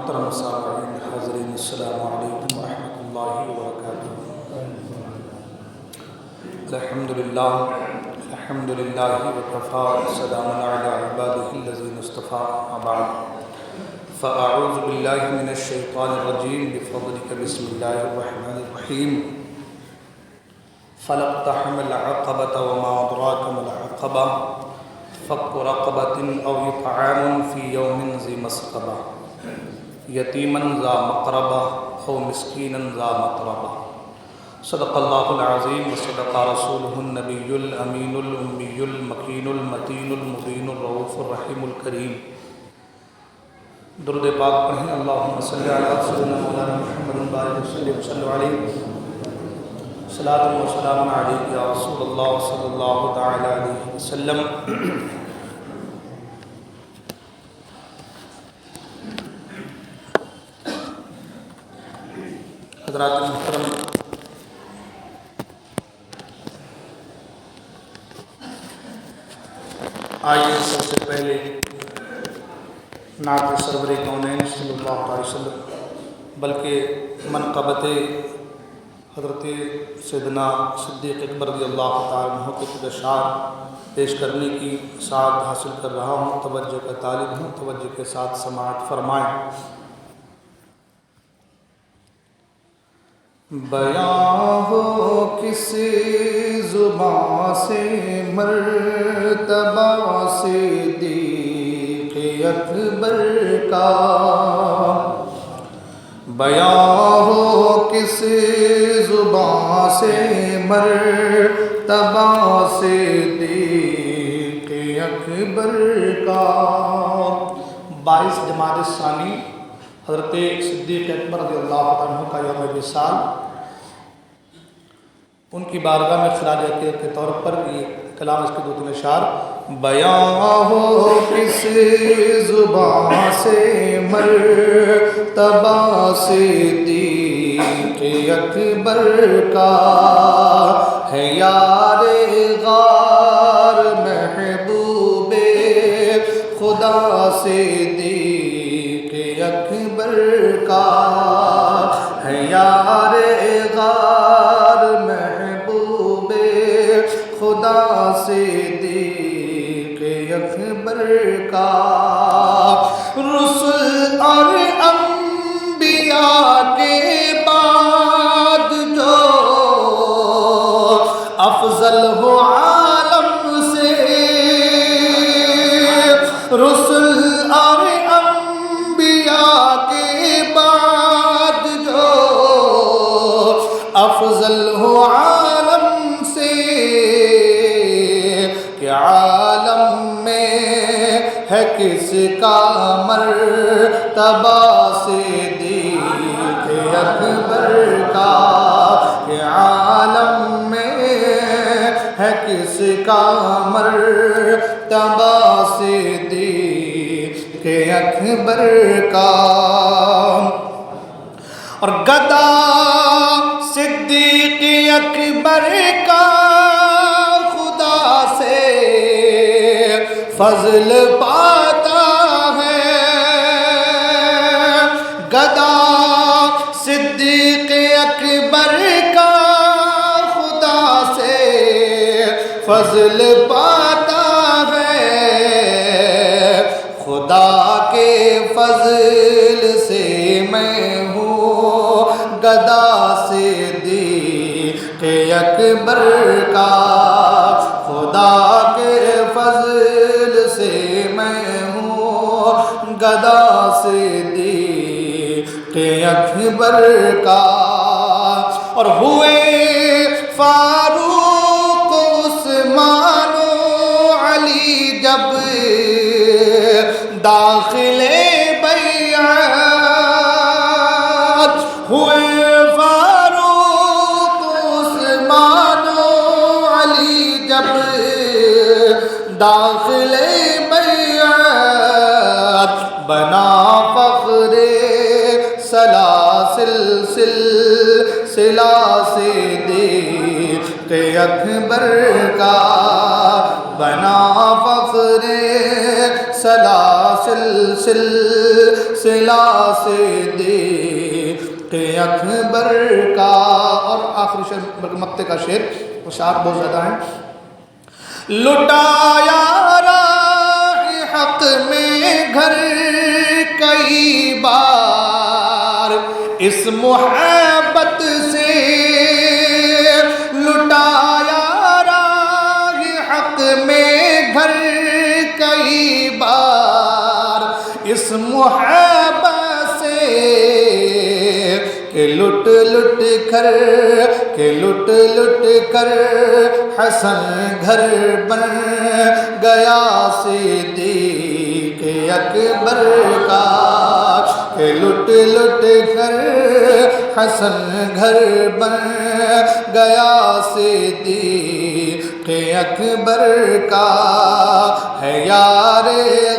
محترم سامعین حاضرین، السلام علیکم ورحمۃ اللہ وبرکاتہ۔ الحمدللہ وکفیٰ، سلام علی عبادہ الذین اصطفیٰ، اما بعد فاعوذ باللہ من الشیطان الرجیم بفضلک بسم اللہ الرحمن الرحیم۔ فلاقتحم العقبۃ وما ادراک ما العقبۃ فک رقبۃ او اطعام فی یوم ذی مسغبہ یتیما ذا مقربہ او مسکینا ذا متربہ۔ صدق اللہ العظیم وصدق رسولہ النبی الامین الامی المکین المتین المبین الرؤوف الرحیم الکریم۔ درود پاک پڑھیں۔ اللہم صلی علی سیدنا مولانا محمد بارک وسلم صلی علیہ صلاۃ و سلام علیک یا رسول اللہ صلی اللہ تعالی علیہ وسلم۔ حضرات محترم، آئیے سب سے پہلے نعت سرور کونین صلی اللہ علیہ وسلم بلکہ منقبت حضرت سیدنا صدیق اکبر رضی اللہ تعالیٰ عنہ کے کچھ اشعار پیش کرنے کی سعادت حاصل کر رہا ہوں۔ توجہ کا طالب ہوں، توجہ کے ساتھ سماعت فرمائیں۔ بیاں ہو کسی زبان سے مرتبہ صدیق اکبر کا، بیاں ہو کسی زبان سے مرتبہ صدیق اکبر کا۔ 22 جمادی الثانی حضرت صدیق اکبر رضی اللہ عنہ کا یوم وصال، ان کی بارگاہ میں خراج عقیدت کے طور پر یہ کلام، اس کے دو تین اشعار۔ بیاں ہو کس زبان سے مرتبہ صدیق اکبر کا، ہے یار غار محبوب خدا صدیق اکبر کا، ہے یار غار محبوب خدا صدیق اکبر کا۔ رسل اور انبیاء کے بعد جو افضل ہو عالم سے، رسل اور انبیاء کے بعد جو افضل ہو عالم سے، کہ عالم میں ہے کس کا مرتبہ صدیق اکبر کا، کہ عالم میں ہے کس کا مرتبہ صدیق اکبر کا۔ اور گدا صدیق اکبر کا خدا سے فضل پاتا ہے، گدا صدیق اکبر کا خدا سے فضل پاتا ہے، خدا کے فضل سے میں ہوں گدا صدیق اکبر کا، خدا کے فضل سے میں ہوں گدا صدیق اکبر کا۔ اور ہوئے فاروق عثمان و علی جب داخل بیعت، ہوئے فاروق عثمان و علی جب داخل بیعت، بنا فخر سلاسل سلسلہ صدیق اکبر کا، بنا فخر سلاسل سلسلہ سے دیکھ اکبر کا. اور آخری شعر مقطع کا شعر، اشعار بہت زیادہ ہیں. لٹایا راہ حق میں گھر کئی بار اس محبت سے، لٹایا راہ حق میں گھر کئی بار اس محبت سے، کہ لٹ لٹ کر حسن گھر بن گیا صدیق اکبر کا. کہ لٹ کر حسن گھر بن گیا صدیق اکبر کا. ہے یار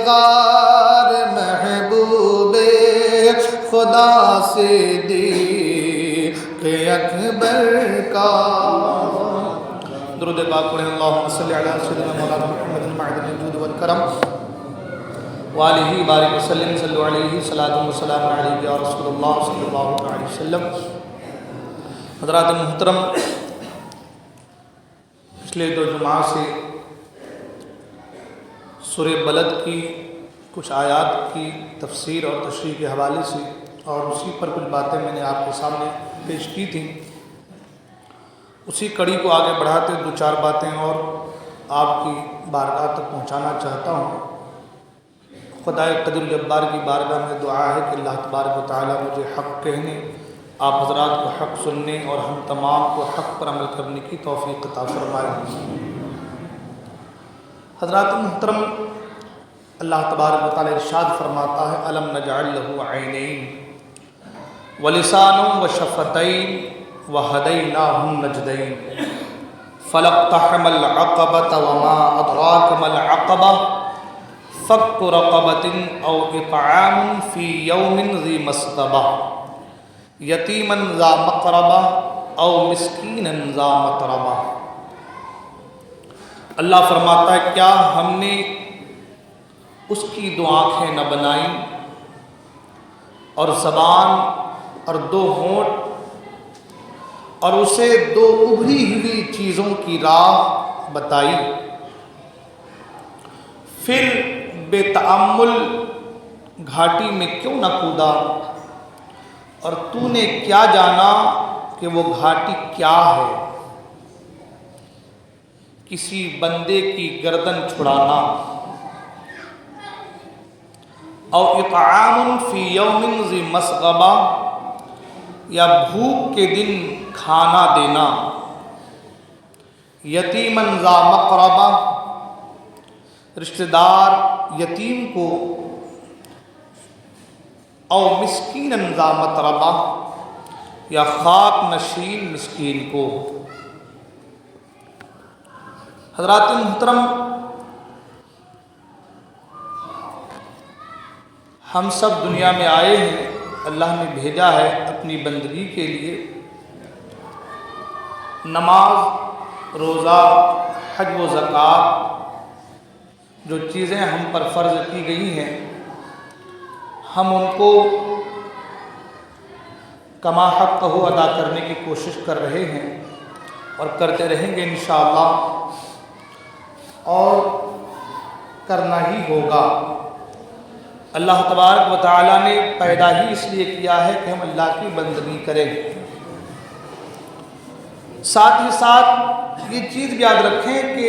غار محبوب خدا صدیق اکبر کا. درود پاک پڑھیں. اللہم صلی علی سیدنا مولانا محمد معدن الجود والکرم وآلہ بارک وسلم. صلو علیہ صلاۃ و سلام علیہ یا رسول اللہ صلی اللہ علیہ وسلم. حضرات محترم، پچھلے 2 جمعہ سے سورہ بلد کی کچھ آیات کی تفسیر اور تشریح کے حوالے سے اور اسی پر کچھ باتیں میں نے آپ کے سامنے پیش کی تھیں. اسی کڑی کو آگے بڑھاتے 2-4 باتیں اور آپ کی بارگاہ تک پہنچانا چاہتا ہوں. خدائے قدر جبار کی بارگاہ میں دعا ہے کہ اللہ تبارک و تعالیٰ مجھے حق کہنے، آپ حضرات کو حق سننے اور ہم تمام کو حق پر عمل کرنے کی توفیق عطا فرمائے. حضرات محترم، اللہ تبارک و تعالیٰ ارشاد فرماتا ہے أَلَمْ نَجْعَلْ لَهُ عَيْنَيْنِ وَلِسَانًا وَشَفَتَيْنِ وَهَدَيْنَاهُ النَّجْدَيْنِ فَلَاقْتَحَمَ الْعَقَبَةَ وَمَا أَدْرَاكَ مَا الْعَقَبَةُ فَكُّ رَقَبَةٍ أَوْ إِطْعَامٌ فِي يَوْمٍ ذِي مَسْغَبَةٍ يَتِيمًا ذَا مَقْرَبَةٍ أَوْ مِسْكِينًا ذَا مَتْرَبَةٍ. اللہ فرماتا ہے کیا ہم نے اس کی 2 آنکھیں نہ بنائیں اور زبان اور 2 ہونٹ اور اسے 2 ابھری ہوئی چیزوں کی راہ بتائی، پھر بے تأمل گھاٹی میں کیوں نہ کودا، اور تو نے کیا جانا کہ وہ گھاٹی کیا ہے، کسی بندے کی گردن چھڑانا. او اطعام فی یوم ذی مسغبہ، یا بھوک کے دن کھانا دینا. یتیماً ذا مقربہ، رشتہ دار یتیم کو. او مسکیناً ذا متربہ، یا خاک نشین مسکین کو. حضرات محترم، ہم سب دنیا میں آئے ہیں، اللہ نے بھیجا ہے اپنی بندگی کے لیے. نماز، روزہ، حج و زکوٰۃ جو چیزیں ہم پر فرض کی گئی ہیں، ہم ان کو کما حقہ ادا کرنے کی کوشش کر رہے ہیں اور کرتے رہیں گے انشاءاللہ، اور کرنا ہی ہوگا. اللہ تبارک و تعالیٰ نے پیدا ہی اس لیے کیا ہے کہ ہم اللہ کی بندگی کریں. ساتھ ہی ساتھ یہ چیز یاد رکھیں کہ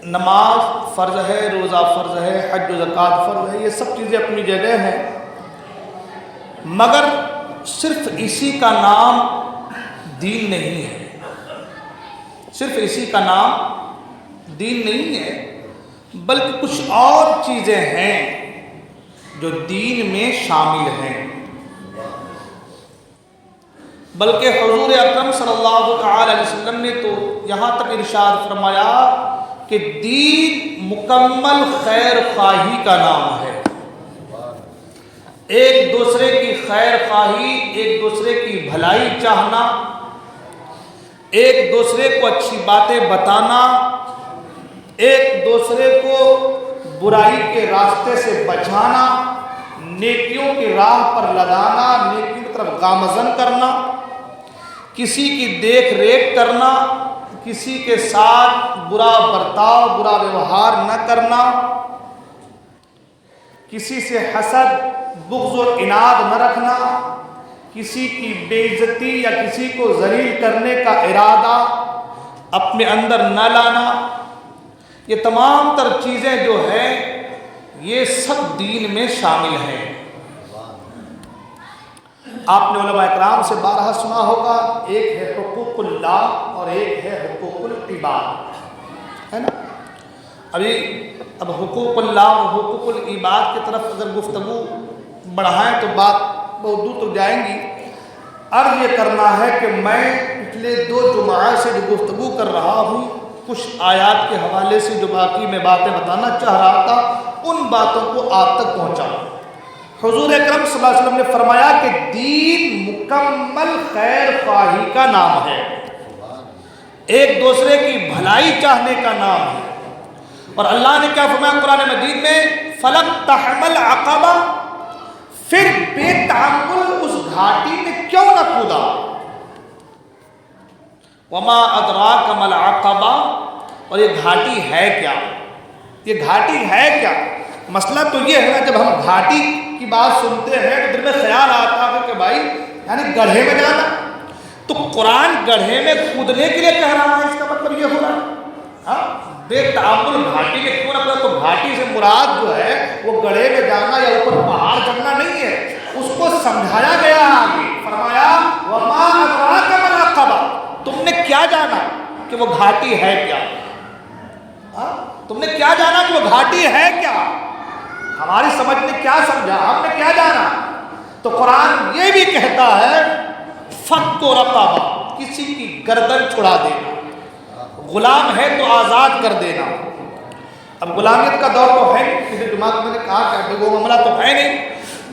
نماز فرض ہے، روزہ فرض ہے، حج و زکوٰۃ فرض ہے، یہ سب چیزیں اپنی جگہ ہیں، مگر صرف اسی کا نام دین نہیں ہے. صرف اسی کا نام دین نہیں ہے، بلکہ کچھ اور چیزیں ہیں جو دین میں شامل ہیں. بلکہ حضور اکرم صلی اللہ علیہ وسلم نے تو یہاں تک ارشاد فرمایا کہ دین مکمل خیر خواہی کا نام ہے. ایک دوسرے کی خیر خواہی، ایک دوسرے کی بھلائی چاہنا، ایک دوسرے کو اچھی باتیں بتانا، ایک دوسرے کو برائی کے راستے سے بچانا، نیکیوں کی راہ پر لگانا، نیکیوں کی طرف گامزن کرنا، کسی کی دیکھ ریکھ کرنا، کسی کے ساتھ برا برتاؤ، برا ویوہار نہ کرنا، کسی سے حسد، بغض و عناد نہ رکھنا، کسی کی بے عزتی یا کسی کو ذلیل کرنے کا ارادہ اپنے اندر نہ لانا، یہ تمام تر چیزیں جو ہیں یہ سب دین میں شامل ہیں۔ آپ نے علماء اکرام سے بارہا سنا ہوگا، ایک ہے حقوق اللہ اور ایک ہے حقوق العباد، ہے نا؟ اب حقوق اللہ اور حقوق العباد کی طرف اگر گفتگو بڑھائیں تو بات بہت دور تک جائیں گی۔ عرض یہ کرنا ہے کہ میں پچھلے 2 جمعہ سے جو گفتگو کر رہا ہوں، کچھ آیات کے حوالے سے جو باقی میں باتیں بتانا چاہ رہا تھا، ان باتوں کو آپ تک پہنچاؤں۔ حضور اکرم صلی اللہ علیہ وسلم نے فرمایا کہ دین مکمل خیر خواہی کا نام ہے، ایک دوسرے کی بھلائی چاہنے کا نام ہے۔ اور اللہ نے کیا فرمایا قرآن مجید میں؟ فَلَقْتَحَمَ الْعَقَبَةَ، پھر بے تعمل اس گھاٹی میں کیوں نہ کودا؟ وَمَا أَدْرَاكَ مَا الْعَقَبَةُ، اور یہ گھاٹی ہے کیا؟ یہ گھاٹی ہے کیا؟ مسئلہ تو یہ ہے نا، جب ہم گھاٹی کی بات سنتے ہیں تو دل میں خیال آتا ہے کہ بھائی یعنی گڑھے میں جانا، تو قرآن گڑھے میں کودنے کے لیے کہہ رہا ہے، اس کا مطلب یہ ہو رہا ہے ہاں بے تعامل گھاٹی میں کیوں نہ؟ تو گھاٹی سے مراد جو ہے وہ گڑھے میں جانا یا اوپر پہاڑ چڑھنا نہیں ہے، اس کو سمجھایا گیا آگے، فرمایا وَمَا أَدْرَاكَ مَا الْعَقَبَةُ، تم نے کیا جانا کہ وہ گھاٹی ہے کیا؟ تم نے کیا جانا کہ وہ گھاٹی ہے کیا؟ ہماری سمجھ نے کیا سمجھا، ہم نے کیا جانا؟ تو قرآن یہ بھی کہتا ہے فَكُّ رَقَبَةٍ، کسی کی گردن چھڑا دینا، غلام ہے تو آزاد کر دینا۔ اب غلامیت کا دور تو ہے نہیں، کسی جماعت میں نے کہا کہ وہ معاملہ تو ہے نہیں،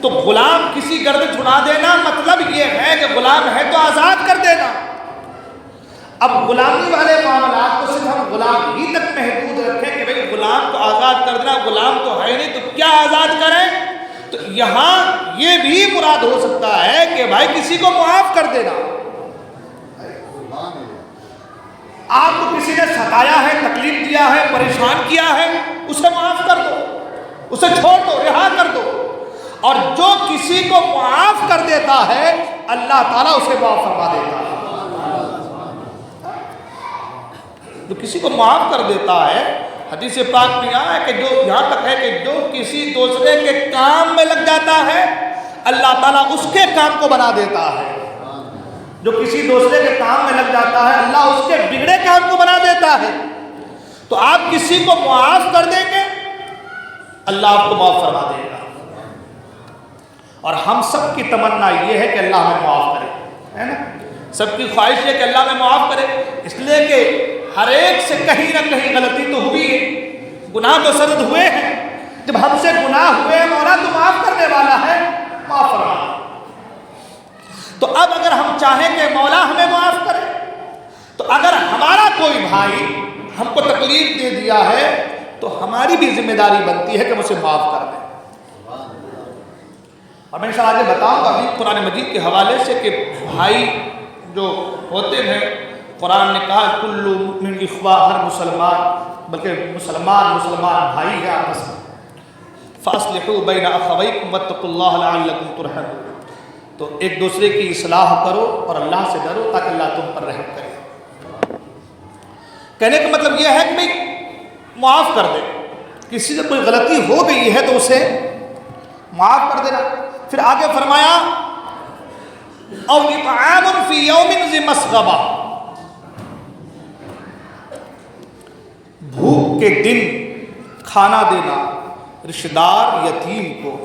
تو غلام کسی گردن چھڑا دینا مطلب یہ ہے کہ غلام ہے تو آزاد کر دینا۔ اب غلامی والے معاملات کو صرف ہم غلام ہی تک محدود رکھیں کہ بھئی غلام کو آزاد کر دینا، غلام تو ہے نہیں تو کیا آزاد کریں؟ تو یہاں یہ بھی مراد ہو سکتا ہے کہ بھائی کسی کو معاف کر دینا۔ آپ کو کسی نے ستایا ہے، تکلیف دیا ہے، پریشان کیا ہے، اسے معاف کر دو، اسے چھوڑ دو، رہا کر دو۔ اور جو کسی کو معاف کر دیتا ہے اللہ تعالیٰ اسے معاف فرما دیتا ہے۔ جو کسی کو معاف کر دیتا ہے، حدیث پاک میں یہاں ہے کہ جو یہاں تک ہے کہ جو کسی دوسرے کے کام میں لگ جاتا ہے اللہ تعالیٰ اس کے کام کو بنا دیتا ہے۔ جو کسی دوسرے کے کام میں لگ جاتا ہے اللہ اس کے بگڑے کام کو بنا دیتا ہے۔ تو آپ کسی کو معاف کر دیں گے اللہ آپ کو معاف فرما دے گا، اور ہم سب کی تمنا یہ ہے کہ اللہ ہمیں معاف کرے، ہے نا؟ سب کی خواہش ہے کہ اللہ ہمیں معاف کرے، اس لیے کہ ہر ایک سے کہیں نہ کہیں غلطی تو ہوئی ہے، گناہ تو سرد ہوئے ہیں۔ جب ہم سے گناہ ہوئے مولا تو معاف کرنے والا ہے، معاف فرما۔ تو اب اگر ہم چاہیں کہ مولا ہمیں معاف کرے، تو اگر ہمارا کوئی بھائی ہم کو تکلیف دے دیا ہے تو ہماری بھی ذمہ داری بنتی ہے کہ ہم اسے معاف کر دیں۔ اور میں انشاءاللہ آگے بتاؤں گا ابھی قرآن مجید کے حوالے سے کہ بھائی جو ہوتے ہیں، قرآن نے کہا کل من اخوہ، ہر مسلمان بلکہ مسلمان بھائی ہے آپس میں، فاصلحوا بین اخویکم واتقوا اللہ لعلکم ترحمون، تو ایک دوسرے کی اصلاح کرو اور اللہ سے ڈرو تاکہ اللہ تم پر رحم کرے۔ کہنے کا مطلب یہ ہے کہ بھئی معاف کر دے، کسی سے کوئی غلطی ہو گئی ہے تو اسے معاف کر دینا۔ پھر آگے فرمایا او اطعام فی یوم ذی مسغبہ، بھوک کے دن کھانا دینا رشتہ دار یتیم کو۔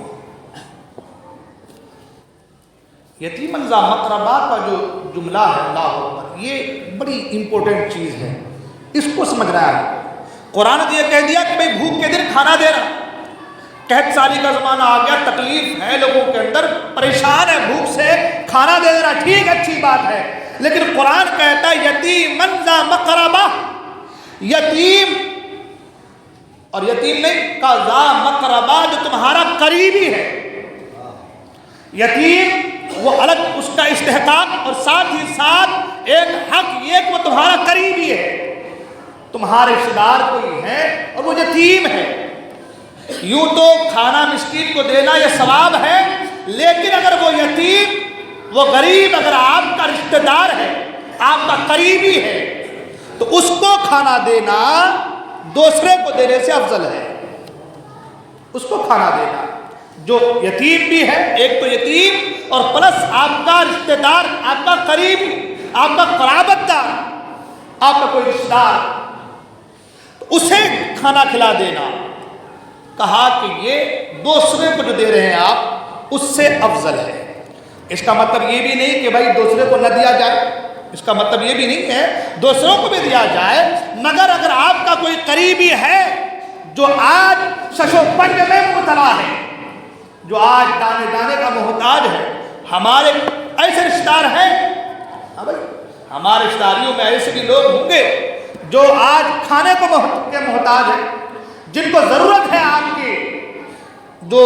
یتیماً ذا مقربہ کا جو جملہ ہے اللہ اکبر، یہ بڑی امپورٹنٹ چیز ہے، اس کو سمجھنا ہے۔ قرآن نے یہ کہہ دیا کہ بھئی بھوک کے دن کھانا دینا، قحط سالی کا زمانہ آ گیا، تکلیف ہے لوگوں کے اندر، پریشان ہے بھوک سے، کھانا دے دینا ٹھیک اچھی بات ہے، لیکن قرآن کہتا ہے یتیماً ذا مقربہ، یتیم اور یتیم نہیں کہا ذا مقربہ، جو تمہارا قریبی ہے. یتیم وہ الگ اس کا استحقاق، اور ساتھ ہی ساتھ ایک حق یہ کہ وہ تمہارا قریبی ہے، تمہارے رشتہ دار کوئی ہے اور وہ یتیم ہے. یوں تو کھانا مسکین کو دینا یہ ثواب ہے، لیکن اگر وہ یتیم، وہ غریب اگر آپ کا رشتہ دار ہے، آپ کا قریبی ہے، تو اس کو کھانا دینا دوسرے کو دینے سے افضل ہے. اس کو کھانا دینا جو یتیم بھی ہے، ایک تو یتیم اور پلس آپ کا رشتہ دار، آپ کا قریبی، آپ کا قرابت دار، آپ کا کوئی رشتہ دار، تو اسے کھانا کھلا دینا. کہا کہ یہ دوسرے کو جو دے رہے ہیں آپ اس سے افضل ہے. اس کا مطلب یہ بھی نہیں کہ بھائی دوسرے کو نہ دیا جائے، اس کا مطلب یہ بھی نہیں ہے دوسروں کو بھی دیا جائے، مگر اگر آپ کا کوئی قریبی ہے جو آج شش و پنج میں مبتلا ہے، جو آج دانے دانے کا محتاج ہے. ہمارے ایسے رشتہ دار ہیں، ہاں بھائی ہمارے رشتہ داریوں میں ایسے بھی لوگ ہوں گے جو آج کھانے کو کے محتاج ہیں، جن کو ضرورت ہے آپ کی، جو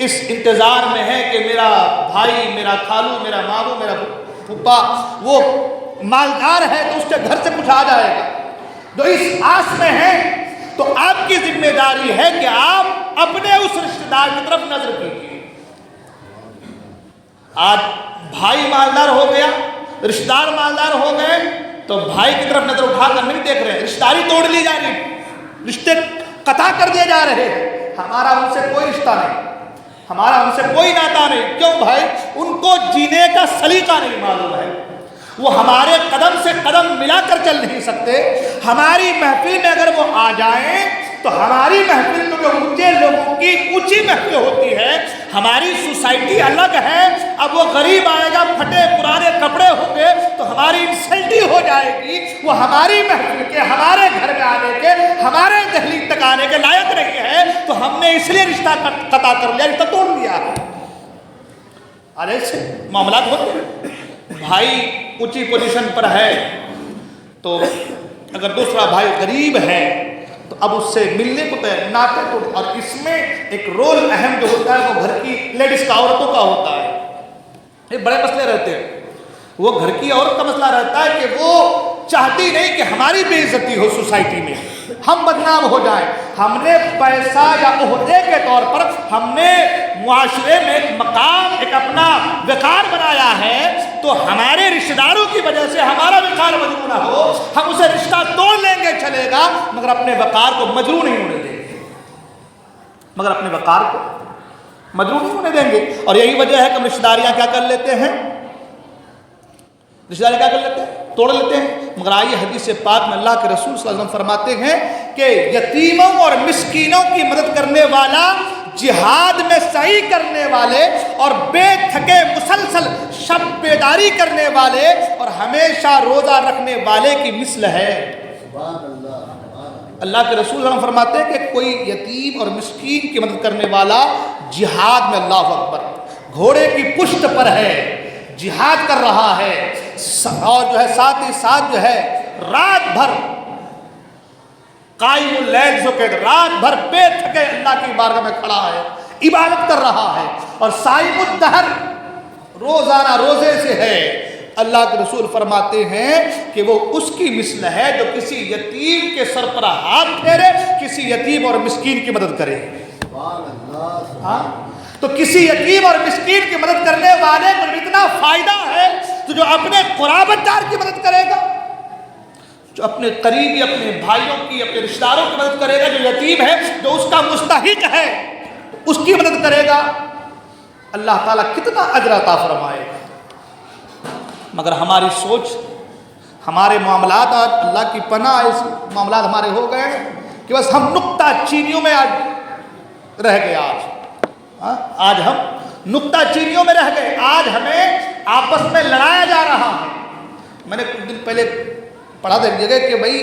اس انتظار میں ہے کہ میرا بھائی، میرا خالو، میرا مامو، میرا پھپھا وہ مالدار ہے تو اس کے گھر سے کچھ آ جائے گا، جو اس آس میں ہے. تو آپ کی ذمہ داری ہے کہ آپ اپنے اس رشتہ دار کی طرف نظر کیجیے. آج بھائی مالدار ہو گیا، رشتہ دار مالدار ہو گئے، تو بھائی کی طرف نظر اٹھا کر نہیں دیکھ رہے ہیں، رشتہ داری توڑ لی جا رہی، رشتے قطع کر دیے جا رہے ہیں. ہمارا ان سے کوئی رشتہ نہیں، ہمارا ان سے کوئی ناتا نہیں. کیوں بھائی؟ ان کو جینے کا سلیقہ نہیں معلوم ہے، وہ ہمارے قدم سے قدم ملا کر چل نہیں سکتے. ہماری محفل میں اگر وہ آ جائیں تو ہماری محفل تو جو اونچے لوگوں کی اونچی محفل ہوتی ہے، ہماری سوسائٹی الگ ہے. اب وہ غریب آئے گا، پھٹے پرانے کپڑے ہوں گے تو ہماری انسلٹی ہو جائے گی. وہ ہماری محفل کے، ہمارے گھر میں آنے کے، ہمارے دہلیز تک آنے کے لائق نہیں ہے، تو ہم نے اس لیے رشتہ قطع کر لیا، رشتہ توڑ لیا. ایسے معاملات ہوتے ہیں. بھائی اونچی پوزیشن پر ہے تو اگر دوسرا بھائی غریب ہے تو اب اس سے ملنے کو ناطے تو، اور اس میں ایک رول اہم جو ہوتا ہے وہ گھر کی لیڈیز کا، عورتوں کا ہوتا ہے. یہ بڑے مسئلے رہتے ہیں. وہ گھر کی عورت کا مسئلہ رہتا ہے کہ وہ چاہتی نہیں کہ ہماری بے عزتی ہو سوسائٹی میں، ہم بدنام ہو جائیں. ہم نے پیسہ یا عہدے کے طور پر ہم نے معاشرے میں ایک مقام، ایک اپنا وقار بنایا ہے، تو ہمارے رشتہ داروں کی وجہ سے ہمارا وقار مجروح نہ ہو. ہم اسے رشتہ توڑ لیں گے چلے گا، مگر اپنے وقار کو مجروح نہیں ہونے دیں گے، مگر اپنے وقار کو مجروح نہیں ہونے دیں گے. اور یہی وجہ ہے کہ ہم رشتہ داریاں کیا کر لیتے ہیں، رشتہ داری کیا کر لیتے ہیں، توڑ لیتے ہیں. مگر آئیے حدیث پاک میں اللہ کے رسول صلی اللہ علیہ وسلم فرماتے ہیں کہ یتیموں اور مسکینوں کی مدد کرنے والا، جہاد میں سعی کرنے والے اور بے تھکے مسلسل شب بیداری کرنے والے اور ہمیشہ روزہ رکھنے والے کی مثل ہے. اللہ کے رسول صلی اللہ علیہ وسلم فرماتے ہیں کہ کوئی یتیم اور مسکین کی مدد کرنے والا جہاد میں، اللہ اکبر، گھوڑے کی پشت پر ہے، جہاد کر رہا ہے، اور جو ہے ساتھ ہی ساتھ جو ہے رات بھر قائم اللیل جو کہ رات بھر بے تھکے اللہ کی بارگاہ میں کھڑا ہے، عبادت کر رہا ہے، اور صائم الدہر، روزانہ روزے سے ہے. اللہ کے رسول فرماتے ہیں کہ وہ اس کی مثل ہے جو کسی یتیم کے سر پر ہاتھ پھیرے، کسی یتیم اور مسکین کی مدد کرے. ہاں تو کسی یتیم اور مسکین کی مدد کرنے والے کو اتنا فائدہ ہے تو جو اپنے قرابت دار کی مدد کرے گا، جو اپنے قریبی، اپنے بھائیوں کی، اپنے رشتہ داروں کی مدد کرے گا، جو یتیم ہے، جو اس کا مستحق ہے، اس کی مدد کرے گا، اللہ تعالیٰ کتنا اجر عطا فرمائے گا. مگر ہماری سوچ، ہمارے معاملات، آج اللہ کی پناہ ایسے معاملات ہمارے ہو گئے کہ بس ہم نکتہ چینیوں میں آج رہ گئے. آج ہم نکتہ چینیوں میں رہ گئے. آج ہمیں آپس میں لڑایا جا رہا ہے. میں نے کچھ دن پہلے پڑھا تھا ایک جگہ کہ بھائی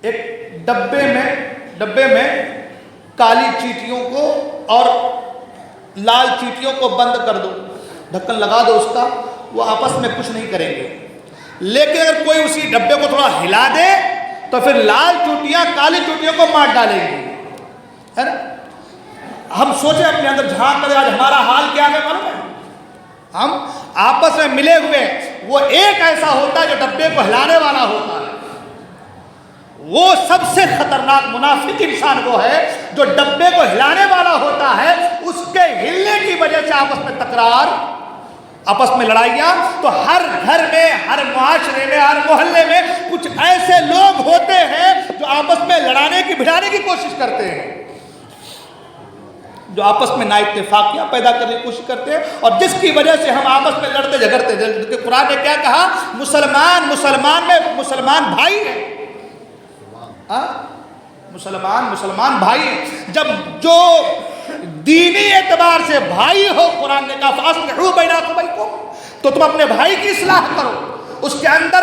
ایک ڈبے میں کالی چیٹیوں کو اور لال چیٹیوں کو بند کر دو، ڈھکن لگا دو اس کا، وہ آپس میں کچھ نہیں کریں گے. لیکن اگر کوئی اسی ڈبے کو تھوڑا ہلا دے تو پھر لال چوٹیاں کالی چوٹیوں کو مار ڈالیں گی، ہے نا؟ ہم سوچیں اپنے اندر جھانک کر آج ہمارا حال کیا ہے معلوم ہے؟ ہم آپس میں ملے ہوئے، وہ ایک ایسا ہوتا ہے جو ڈبے کو ہلانے والا ہوتا ہے، وہ سب سے خطرناک منافق انسان وہ ہے جو ڈبے کو ہلانے والا ہوتا ہے، اس کے ہلنے کی وجہ سے آپس میں تکرار، آپس میں لڑائیاں۔ تو ہر گھر میں، ہر معاشرے میں، ہر محلے میں کچھ ایسے لوگ ہوتے ہیں جو آپس میں لڑانے کی، بھڑانے کی کوشش کرتے ہیں، جو آپس میں نا اتفاقیاں پیدا کرنے کی کوشش کرتے ہیں، اور جس کی وجہ سے ہم آپس میں لڑتے جھگڑتے ہیں۔ قرآن نے کیا کہا؟ مسلمان میں مسلمان بھائی ہیں، مسلمان بھائی ہیں۔ جب جو دینی اعتبار سے بھائی ہو، قرآن نے کہا فَأَصْلِحُوا بَيْنَ أَخَوَيْكُمْ، تو تم اپنے بھائی کی اصلاح کرو، اس کے اندر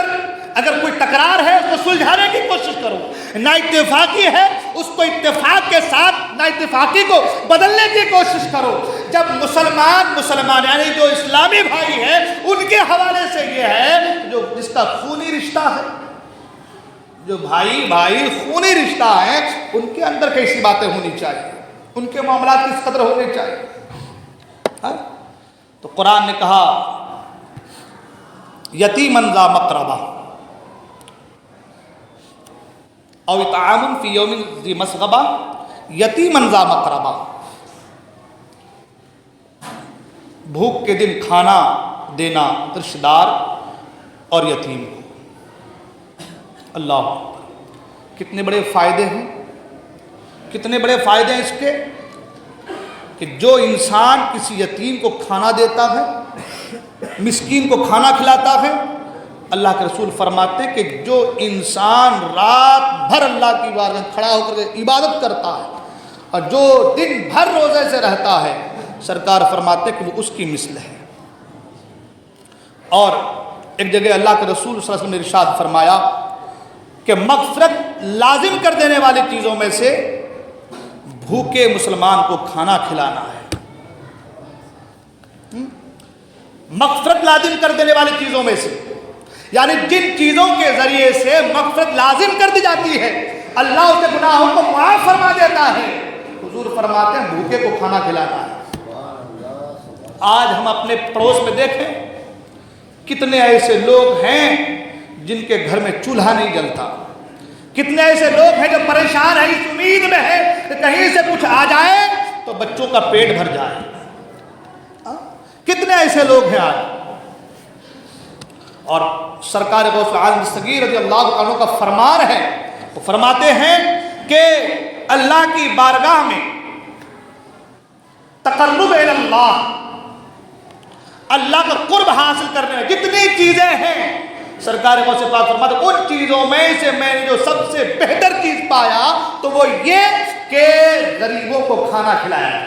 اگر کوئی تکرار ہے اس کو سلجھانے کی کوشش کرو، نا اتفاقی ہے اس کو اتفاق کے ساتھ نا اتفاقی کو بدلنے کی کوشش کرو۔ جب مسلمان یعنی جو اسلامی بھائی ہیں، ان کے حوالے سے یہ ہے جو جس کا خونی رشتہ ہے، جو بھائی خونی رشتہ ہے، ان کے اندر کیسی باتیں ہونی چاہیے، ان کے معاملات کس قدر ہونے چاہیے۔ تو قرآن نے کہا یتیماً ذا مقربہ او اطعام فی یوم ذی مسغبہ، یتیماً ذا مقربہ، بھوک کے دن کھانا دینا رشتہ دار اور یتیم کو۔ اللہ کتنے بڑے فائدے ہیں، کتنے بڑے فائدے ہیں اس کے کہ جو انسان کسی یتیم کو کھانا دیتا ہے، مسکین کو کھانا کھلاتا ہے، اللہ کے رسول فرماتے ہیں کہ جو انسان رات بھر اللہ کی بارگاہ میں کھڑا ہو کر عبادت کرتا ہے اور جو دن بھر روزے سے رہتا ہے، سرکار فرماتے ہیں کہ وہ اس کی مثل ہے۔ اور ایک جگہ اللہ کے رسول صلی اللہ علیہ وسلم نے ارشاد فرمایا کہ مغفرت لازم کر دینے والی چیزوں میں سے بھوکے مسلمان کو کھانا کھلانا ہے۔ مغفرت لازم کر دینے والی چیزوں میں سے، یعنی جن چیزوں کے ذریعے سے مغفرت لازم کر دی جاتی ہے، اللہ اس کے گناہوں کو معاف فرما دیتا ہے، حضور فرماتے ہیں بھوکے کو کھانا کھلانا ہے۔ آج ہم اپنے پڑوس میں دیکھیں کتنے ایسے لوگ ہیں جن کے گھر میں چولہا نہیں جلتا، کتنے ایسے لوگ ہیں جو پریشان ہیں، اس امید میں ہے کہ کہیں سے کچھ آ جائے تو بچوں کا پیٹ بھر جائے۔ کتنے ایسے لوگ ہیں آج۔ اور سرکار غوث اعظم دستگیر رضی اللہ عنہ کا فرمان ہے، وہ فرماتے ہیں کہ اللہ کی بارگاہ میں تقرب الی اللہ، اللہ کا قرب حاصل کرنے میں جتنی چیزیں ہیں، سرکار غوث پاک فرماتے ہیں ان چیزوں میں سے میں نے جو سب سے بہتر چیز پایا تو وہ یہ کہ غریبوں کو کھانا کھلایا۔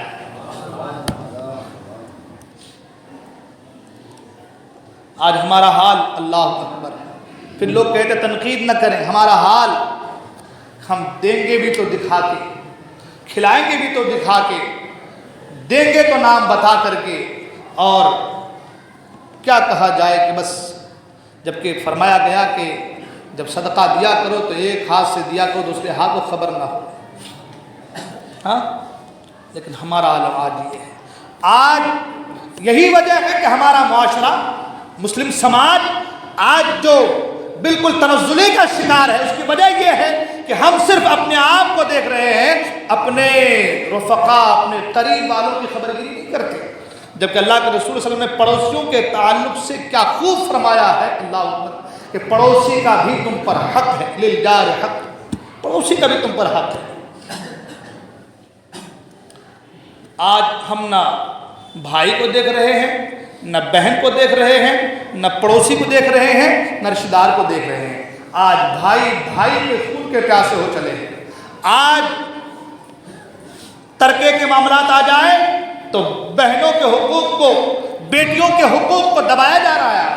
آج ہمارا حال اللہ اکبر ہے۔ پھر لوگ کہتے تنقید نہ کریں، ہمارا حال ہم دیں گے بھی تو دکھا کے، کھلائیں گے بھی تو دکھا کے، دیں گے تو نام بتا کر کے، اور کیا کہا جائے کہ بس، جبکہ فرمایا گیا کہ جب صدقہ دیا کرو تو ایک ہاتھ سے دیا کرو، دوسرے ہاتھ کو خبر نہ ہو۔ ہاں، لیکن ہمارا عالم آج یہ ہے۔ آج یہی وجہ ہے کہ ہمارا معاشرہ، مسلم سماج آج جو بالکل تنزلی کا شکار ہے، اس کی وجہ یہ ہے کہ ہم صرف اپنے آپ کو دیکھ رہے ہیں، اپنے رفقا، اپنے قریب والوں کی خبر گیری نہیں کرتے، جبکہ اللہ کے رسول صلی اللہ علیہ وسلم نے پڑوسیوں کے تعلق سے کیا خوب فرمایا ہے، اللہ اکبر، کہ پڑوسی کا بھی تم پر حق ہے، للجار حق، پڑوسی کا بھی تم پر حق ہے۔ آج ہم نہ بھائی کو دیکھ رہے ہیں، نہ بہن کو دیکھ رہے ہیں، نہ پڑوسی کو دیکھ رہے ہیں، نہ رشتہ دار کو دیکھ رہے ہیں۔ آج بھائی کے خون کے پیاسے ہو چلے ہیں۔ آج ترکے کے معاملات آ جائیں تو بہنوں کے حقوق کو، بیٹیوں کے حقوق کو دبایا جا رہا ہے۔